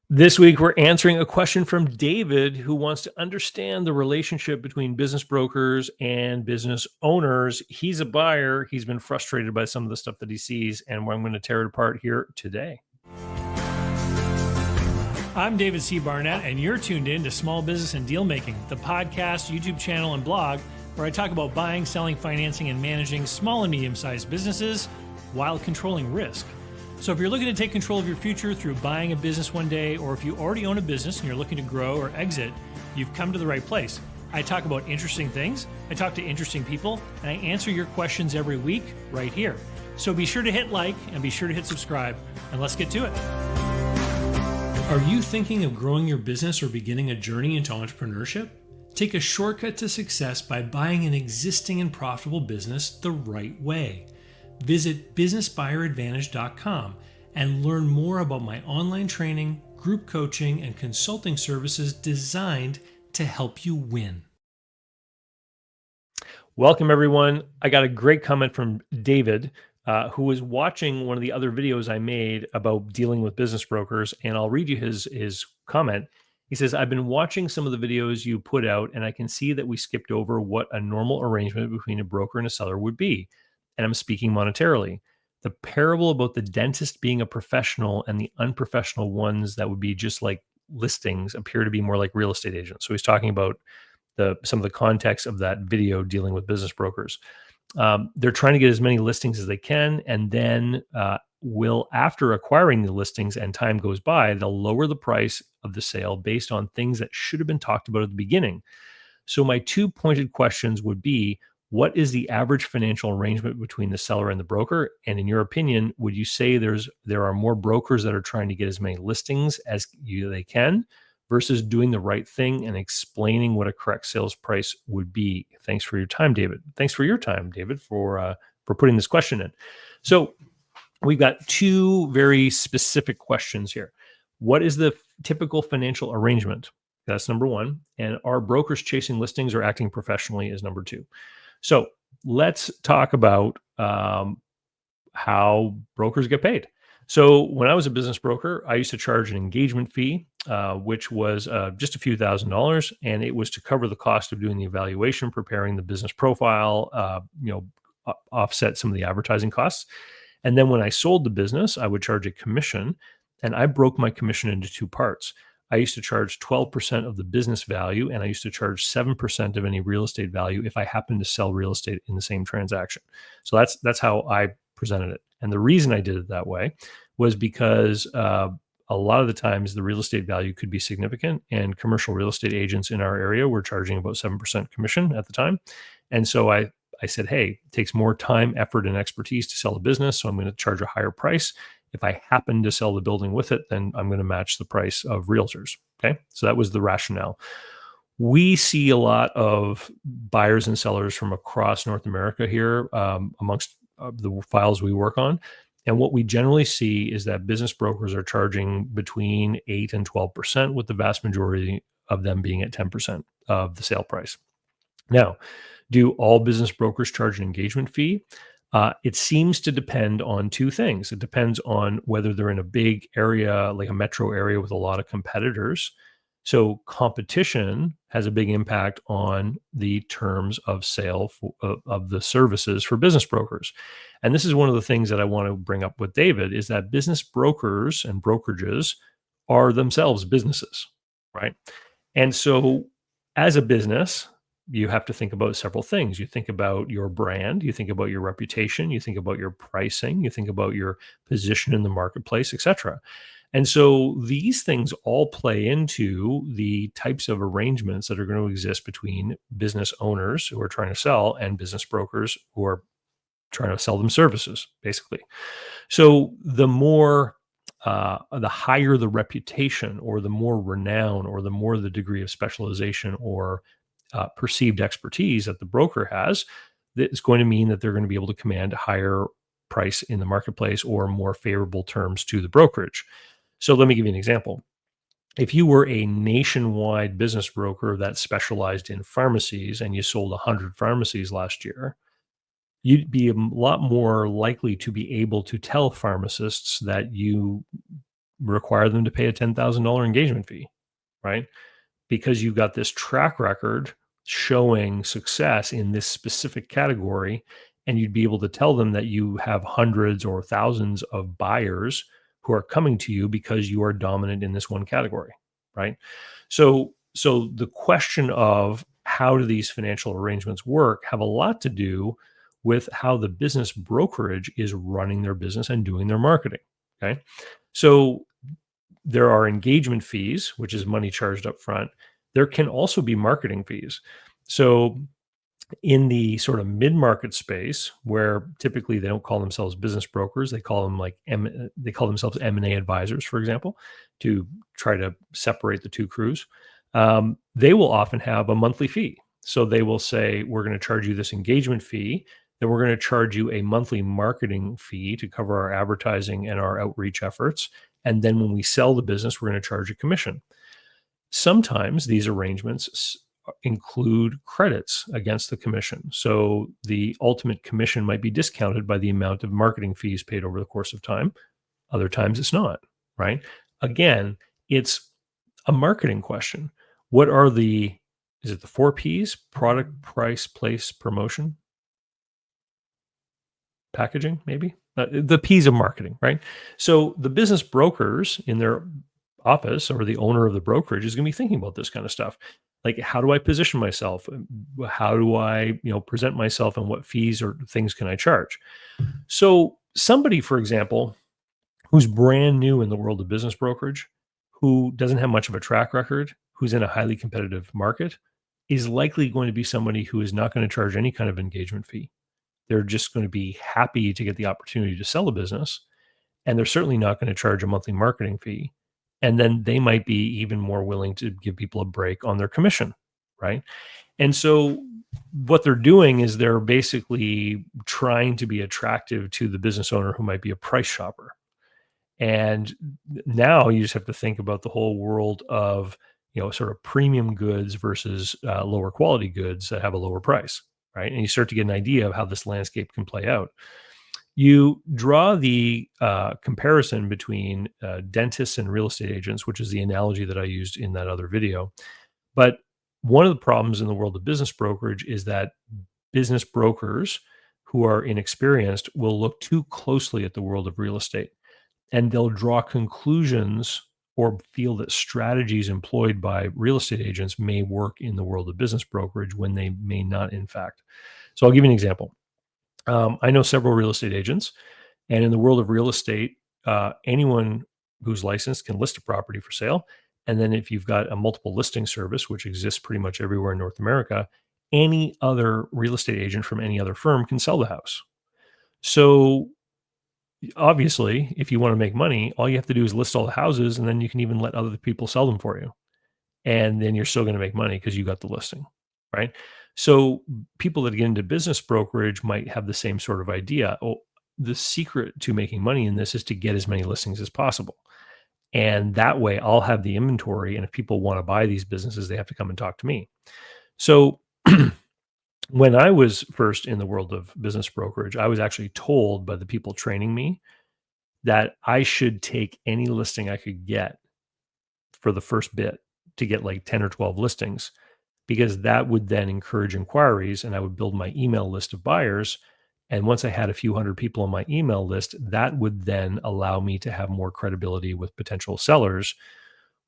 This week, we're answering a question from David who wants to understand the relationship between business brokers and business owners. He's a buyer. He's been frustrated by some of the stuff that he sees, and I'm going to tear it apart here today. I'm David C. Barnett, and you're tuned in to Small Business and Deal Making, the podcast, YouTube channel, and blog where I talk about buying, selling, financing, and managing small and medium-sized businesses while controlling risk. So if you're looking to take control of your future through buying a business one day, or if you already own a business and you're looking to grow or exit, you've come to the right place. I talk about interesting things, I talk to interesting people, and I answer your questions every week right here. So be sure to hit like and be sure to hit subscribe, and let's get to it. Are you thinking of growing your business or beginning a journey into entrepreneurship? Take a shortcut to success by buying an existing and profitable business the right way. Visit businessbuyeradvantage.com and learn more about my online training, group coaching, and consulting services designed to help you win. Welcome, everyone. I got a great comment from David, who was watching one of the other videos I made about dealing with business brokers, and I'll read you his comment. He says, I've been watching some of the videos you put out, and I can see that we skipped over what a normal arrangement between a broker and a seller would be. And I'm speaking monetarily. The parable about the dentist being a professional and the unprofessional ones that would be just like listings appear to be more like real estate agents. So he's talking about some of the context of that video dealing with business brokers. They're trying to get as many listings as they can, and then after acquiring the listings and time goes by, they'll lower the price of the sale based on things that should have been talked about at the beginning. So my two pointed questions would be, what is the average financial arrangement between the seller and the broker? And in your opinion, would you say there are more brokers that are trying to get as many listings as they can versus doing the right thing and explaining what a correct sales price would be? Thanks for your time, David. Thanks for your time, David, for putting this question in. So we've got two very specific questions here. What is the typical financial arrangement? That's number one. And are brokers chasing listings or acting professionally is number two. So let's talk about how brokers get paid. So when I was a business broker, I used to charge an engagement fee, which was just a few $1,000s, and it was to cover the cost of doing the evaluation, preparing the business profile, offset some of the advertising costs. And then when I sold the business, I would charge a commission, and I broke my commission into two parts. I used to charge 12% of the business value, and I used to charge 7% of any real estate value if I happened to sell real estate in the same transaction. So that's how I presented it. And the reason I did it that way was because a lot of the times the real estate value could be significant, and commercial real estate agents in our area were charging about 7% commission at the time. And so I said, hey, it takes more time, effort, and expertise to sell a business, so I'm going to charge a higher price. If I happen to sell the building with it, then I'm going to match the price of realtors. Okay. So that was the rationale. We see a lot of buyers and sellers from across North America here amongst the files we work on. And what we generally see is that business brokers are charging between 8 and 12%, with the vast majority of them being at 10% of the sale price. Now, do all business brokers charge an engagement fee? It seems to depend on two things. It depends on whether they're in a big area, like a metro area with a lot of competitors. So competition has a big impact on the terms of sale of the services for business brokers. And this is one of the things that I want to bring up with David, is that business brokers and brokerages are themselves businesses, right? And so as a business, you have to think about several things. You think about your brand, you think about your reputation, you think about your pricing, you think about your position in the marketplace, et cetera. And so these things all play into the types of arrangements that are going to exist between business owners who are trying to sell and business brokers who are trying to sell them services, basically. So the higher the reputation, or the more renown, or the more the degree of specialization or perceived expertise that the broker has, that is going to mean that they're going to be able to command a higher price in the marketplace or more favorable terms to the brokerage. So let me give you an example. If you were a nationwide business broker that specialized in pharmacies and you sold 100 pharmacies last year, you'd be a lot more likely to be able to tell pharmacists that you require them to pay a $10,000 engagement fee, right? Because you've got this track record showing success in this specific category, and you'd be able to tell them that you have hundreds or thousands of buyers who are coming to you because you are dominant in this one category, right? So the question of how do these financial arrangements work have a lot to do with how the business brokerage is running their business and doing their marketing. Okay. So there are engagement fees, which is money charged up front. There can also be marketing fees. So in the sort of mid-market space, where typically they don't call themselves business brokers, they call them they call themselves M&A advisors, for example, to try to separate the two crews. They will often have a monthly fee. So they will say, we're going to charge you this engagement fee, then we're going to charge you a monthly marketing fee to cover our advertising and our outreach efforts. And then when we sell the business, we're going to charge a commission. Sometimes these arrangements include credits against the commission. So the ultimate commission might be discounted by the amount of marketing fees paid over the course of time. Other times it's not, right? Again, it's a marketing question. What are is it the 4 Ps? Product, price, place, promotion, packaging, maybe? The Ps of marketing, right? So the business brokers in their office, or the owner of the brokerage, is going to be thinking about this kind of stuff. Like, how do I position myself? How do I, present myself, and what fees or things can I charge? So somebody, for example, who's brand new in the world of business brokerage, who doesn't have much of a track record, who's in a highly competitive market, is likely going to be somebody who is not going to charge any kind of engagement fee. They're just going to be happy to get the opportunity to sell a business, and they're certainly not going to charge a monthly marketing fee. And then they might be even more willing to give people a break on their commission, right? And so what they're doing is they're basically trying to be attractive to the business owner who might be a price shopper. And now you just have to think about the whole world of, sort of premium goods versus lower quality goods that have a lower price, right? And you start to get an idea of how this landscape can play out. You draw the comparison between dentists and real estate agents, which is the analogy that I used in that other video. But one of the problems in the world of business brokerage is that business brokers who are inexperienced will look too closely at the world of real estate, and they'll draw conclusions or feel that strategies employed by real estate agents may work in the world of business brokerage when they may not, in fact. So I'll give you an example. I know several real estate agents, and in the world of real estate, anyone who's licensed can list a property for sale. And then if you've got a multiple listing service, which exists pretty much everywhere in North America, any other real estate agent from any other firm can sell the house. So obviously, if you want to make money, all you have to do is list all the houses, and then you can even let other people sell them for you. And then you're still going to make money because you got the listing, right? So people that get into business brokerage might have the same sort of idea. Oh, the secret to making money in this is to get as many listings as possible. And that way I'll have the inventory. And if people want to buy these businesses, they have to come and talk to me. So when I was first in the world of business brokerage, I was actually told by the people training me that I should take any listing I could get for the first bit, to get like 10 or 12 listings, because that would then encourage inquiries, and I would build my email list of buyers. And once I had a few hundred people on my email list, that would then allow me to have more credibility with potential sellers,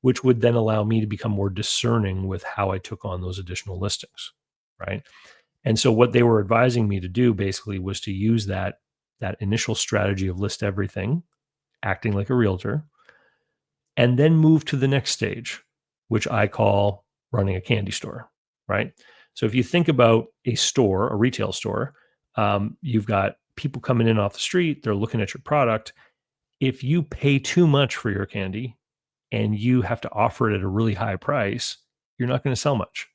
which would then allow me to become more discerning with how I took on those additional listings, right? And so what they were advising me to do basically was to use that initial strategy of list everything, acting like a realtor, and then move to the next stage, which I call running a candy store, right? So if you think about a store, a retail store, you've got people coming in off the street, they're looking at your product. If you pay too much for your candy and you have to offer it at a really high price, you're not going to sell much.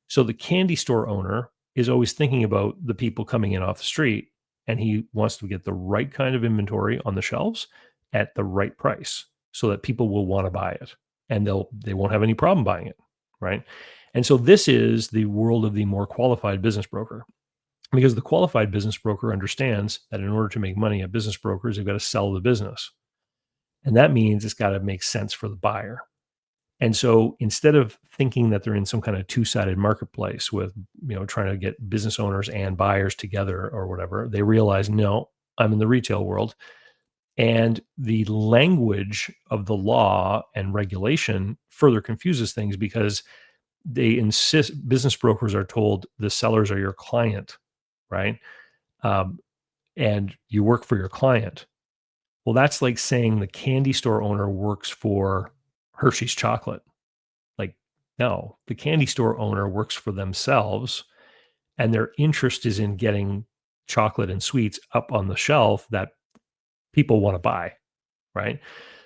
So the candy store owner is always thinking about the people coming in off the street, and he wants to get the right kind of inventory on the shelves at the right price so that people will want to buy it, and they won't have any problem buying it, right? And so this is the world of the more qualified business broker, because the qualified business broker understands that in order to make money at business brokers, they've got to sell the business. And that means it's got to make sense for the buyer. And so instead of thinking that they're in some kind of two-sided marketplace with, trying to get business owners and buyers together or whatever, they realize, no, I'm in the retail world. And the language of the law and regulation further confuses things because they insist, business brokers are told the sellers are your client, right? Um, and you work for your client. Well, that's like saying the candy store owner works for Hershey's chocolate. Like, no, the candy store owner works for themselves, and their interest is in getting chocolate and sweets up on the shelf that people want to buy, right?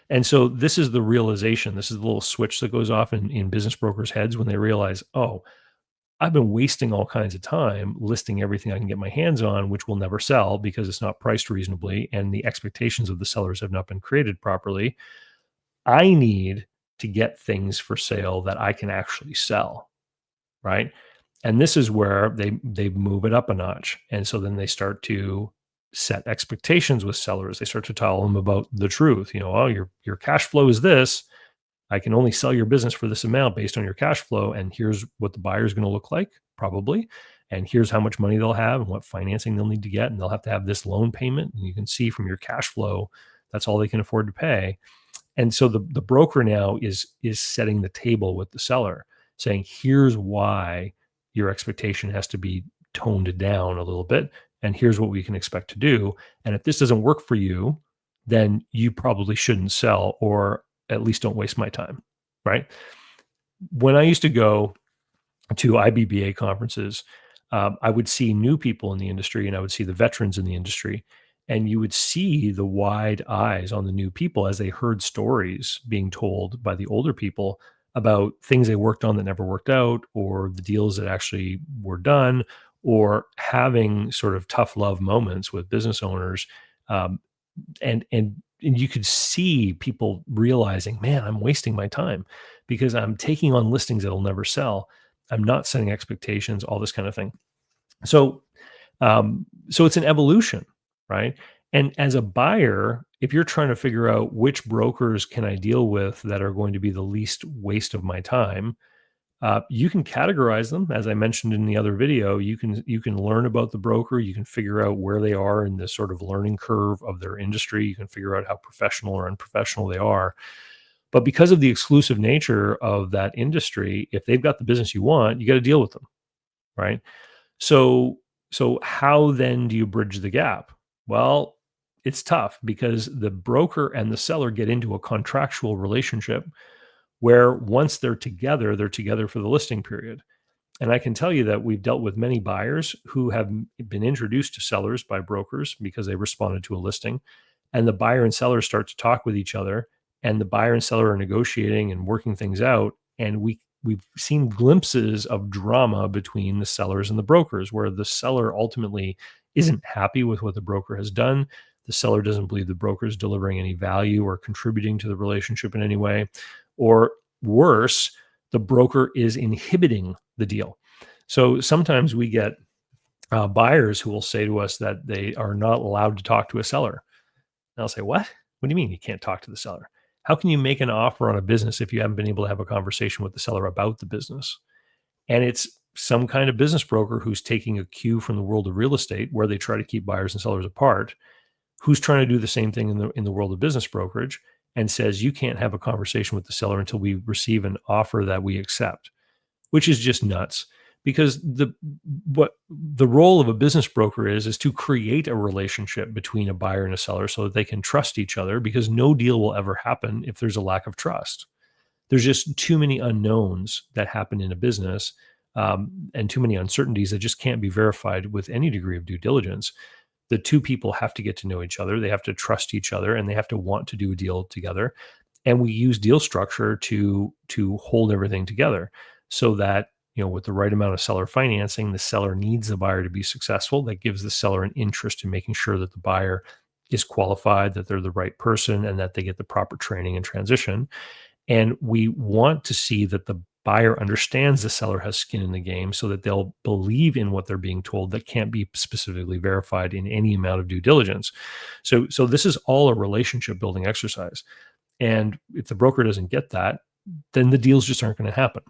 And so this is the realization. This is the little switch that goes off in business brokers' heads when they realize, oh, I've been wasting all kinds of time listing everything I can get my hands on, which will never sell because it's not priced reasonably and the expectations of the sellers have not been created properly. I need to get things for sale that I can actually sell, right? And this is where they move it up a notch. And so then they start to set expectations with sellers. They start to tell them about the truth. Oh, your cash flow is this. I can only sell your business for this amount based on your cash flow. And here's what the buyer is going to look like, probably. And here's how much money they'll have and what financing they'll need to get. And they'll have to have this loan payment. And you can see from your cash flow, that's all they can afford to pay. And so the broker now is setting the table with the seller, saying, here's why your expectation has to be toned down a little bit. And here's what we can expect to do. And if this doesn't work for you, then you probably shouldn't sell, or at least don't waste my time, right? When I used to go to IBBA conferences, I would see new people in the industry and I would see the veterans in the industry. And you would see the wide eyes on the new people as they heard stories being told by the older people about things they worked on that never worked out, or the deals that actually were done, or having sort of tough love moments with business owners. Um, and you could see people realizing, man, I'm wasting my time because I'm taking on listings that'll never sell. I'm not setting expectations, all this kind of thing. So so it's an evolution, right? And as a buyer, if you're trying to figure out which brokers can I deal with that are going to be the least waste of my time, you can categorize them. As I mentioned in the other video, you can learn about the broker. You can figure out where they are in the sort of learning curve of their industry. You can figure out how professional or unprofessional they are. But because of the exclusive nature of that industry, if they've got the business you want, you got to deal with them, right? So how then do you bridge the gap? Well, it's tough because the broker and the seller get into a contractual relationship where once they're together for the listing period. And I can tell you that we've dealt with many buyers who have been introduced to sellers by brokers because they responded to a listing. And the buyer and seller start to talk with each other, and the buyer and seller are negotiating and working things out. And we've seen glimpses of drama between the sellers and the brokers, where the seller ultimately isn't happy with what the broker has done. The seller doesn't believe the broker is delivering any value or contributing to the relationship in any way. Or worse, the broker is inhibiting the deal. So sometimes we get buyers who will say to us that they are not allowed to talk to a seller. And I'll say, what? What do you mean you can't talk to the seller? How can you make an offer on a business if you haven't been able to have a conversation with the seller about the business? And it's some kind of business broker who's taking a cue from the world of real estate, where they try to keep buyers and sellers apart, who's trying to do the same thing in the world of business brokerage, and says you can't have a conversation with the seller until we receive an offer that we accept, which is just nuts. Because what the role of a business broker is to create a relationship between a buyer and a seller so that they can trust each other, because no deal will ever happen if there's a lack of trust. There's just too many unknowns that happen in a business, and too many uncertainties that just can't be verified with any degree of due diligence. The two people have to get to know each other. They have to trust each other, and they have to want to do a deal together. And we use deal structure to hold everything together so that, with the right amount of seller financing, the seller needs the buyer to be successful. That gives the seller an interest in making sure that the buyer is qualified, that they're the right person, and that they get the proper training and transition. And we want to see that the buyer understands the seller has skin in the game so that they'll believe in what they're being told that can't be specifically verified in any amount of due diligence. So this is all a relationship building exercise. And if the broker doesn't get that, then the deals just aren't going to happen.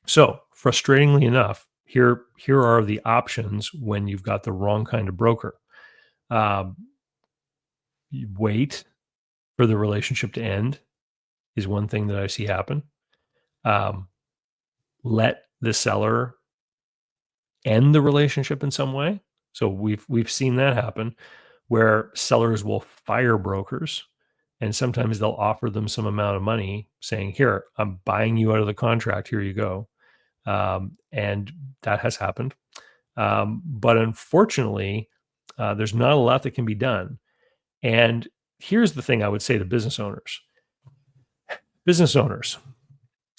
So frustratingly enough, here are the options when you've got the wrong kind of broker. You wait for the relationship to end is one thing that I see happen. Let the seller end the relationship in some way. So we've seen that happen where sellers will fire brokers, and sometimes they'll offer them some amount of money saying, "Here, I'm buying you out of the contract. Here you go." And that has happened. But unfortunately, there's not a lot that can be done. And here's the thing I would say to business owners. Business owners,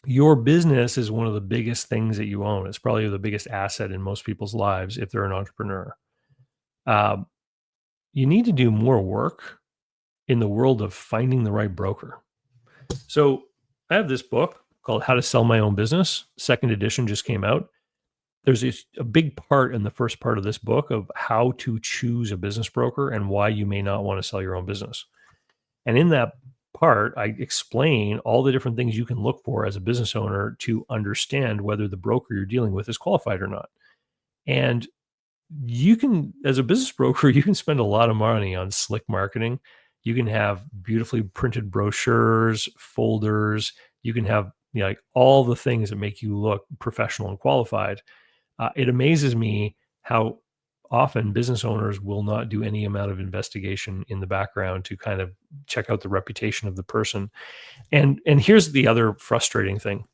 your business is one of the biggest things that you own. It's probably the biggest asset in most people's lives if they're an entrepreneur. You need to do more work in the world of finding the right broker. So I have this book called How to Sell My Own Business. Second edition just came out. There's a big part in the first part of this book of how to choose a business broker and why you may not want to sell your own business. And in that part, I explain all the different things you can look for as a business owner to understand whether the broker you're dealing with is qualified or not. And you can, as a business broker, you can spend a lot of money on slick marketing. You can have beautifully printed brochures, folders. You can have like all the things that make you look professional and qualified. It amazes me how often business owners will not do any amount of investigation in the background to kind of check out the reputation of the person. And here's the other frustrating thing,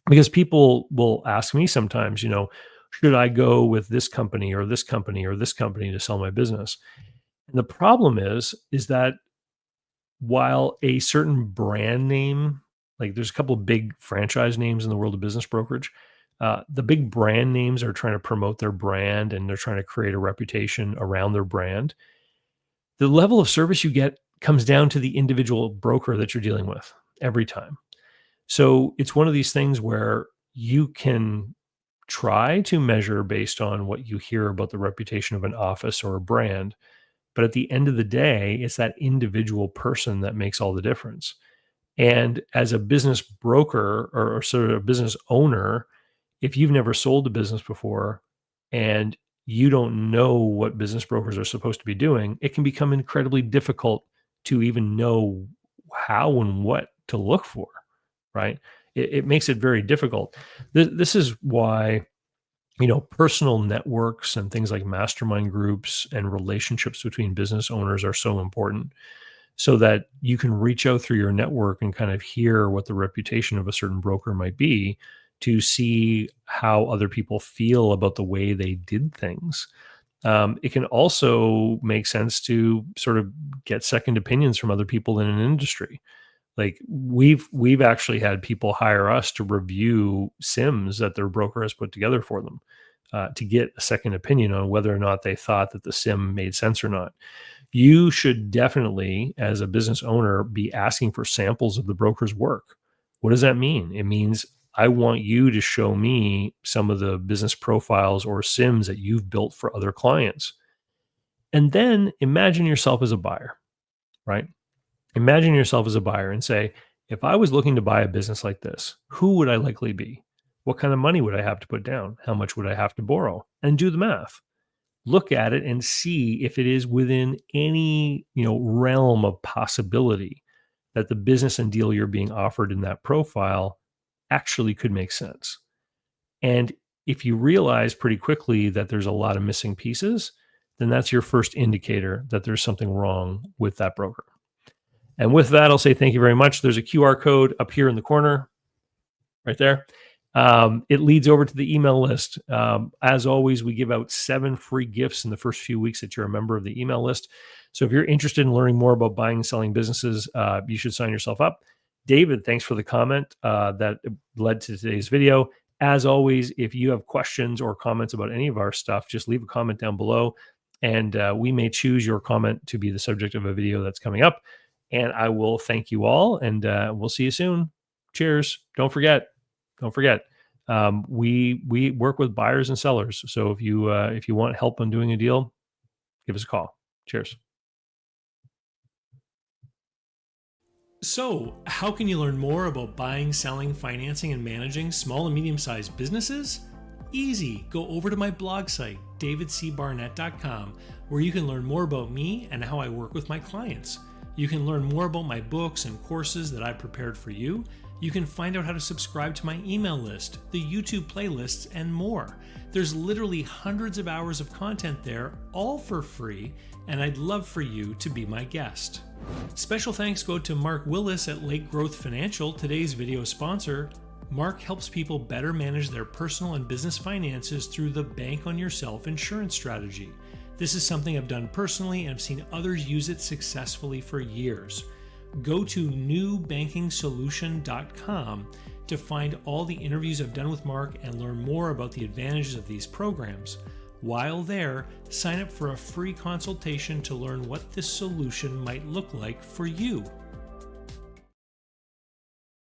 because people will ask me sometimes, should I go with this company or this company or this company to sell my business? And the problem is that while a certain brand name, like there's a couple of big franchise names in the world of business brokerage, the big brand names are trying to promote their brand and they're trying to create a reputation around their brand. The level of service you get comes down to the individual broker that you're dealing with every time. So it's one of these things where you can try to measure based on what you hear about the reputation of an office or a brand. But at the end of the day, it's that individual person that makes all the difference. And as a business broker or sort of a business owner, if you've never sold a business before and you don't know what business brokers are supposed to be doing, it can become incredibly difficult to even know how and what to look for, right? It makes it very difficult. This is why, personal networks and things like mastermind groups and relationships between business owners are so important, so that you can reach out through your network and kind of hear what the reputation of a certain broker might be to see how other people feel about the way they did things. It can also make sense to sort of get second opinions from other people in an industry. Like we've actually had people hire us to review SIMs that their broker has put together for them, to get a second opinion on whether or not they thought that the SIM made sense or not. You should definitely, as a business owner, be asking for samples of the broker's work. What does that mean? It means I want you to show me some of the business profiles or SIMs that you've built for other clients. And then imagine yourself as a buyer, right? Imagine yourself as a buyer and say, if I was looking to buy a business like this, who would I likely be? What kind of money would I have to put down? How much would I have to borrow? And do the math. Look at it and see if it is within any, realm of possibility that the business and deal you're being offered in that profile actually could make sense. And if you realize pretty quickly that there's a lot of missing pieces, then that's your first indicator that there's something wrong with that broker. And with that, I'll say thank you very much. There's a QR code up here in the corner, right there. It leads over to the email list. As always, we give out 7 free gifts in the first few weeks that you're a member of the email list. So if you're interested in learning more about buying and selling businesses, you should sign yourself up. David, thanks for the comment that led to today's video. As always, if you have questions or comments about any of our stuff, just leave a comment down below, and we may choose your comment to be the subject of a video that's coming up. And I will thank you all, and we'll see you soon. Cheers. Don't forget, don't forget, we work with buyers and sellers. So if you want help on doing a deal, give us a call. Cheers. So, how can you learn more about buying, selling, financing, and managing small and medium sized businesses? Easy. Go over to my blog site, davidcbarnett.com, where you can learn more about me and how I work with my clients. You can learn more about my books and courses that I prepared for you. You can find out how to subscribe to my email list, the YouTube playlists, and more. There's literally hundreds of hours of content there, all for free, and I'd love for you to be my guest. Special thanks go to Mark Willis at Lake Growth Financial, today's video sponsor. Mark helps people better manage their personal and business finances through the Bank on Yourself insurance strategy. This is something I've done personally and I've seen others use it successfully for years. Go to newbankingsolution.com to find all the interviews I've done with Mark and learn more about the advantages of these programs. While there, sign up for a free consultation to learn what this solution might look like for you.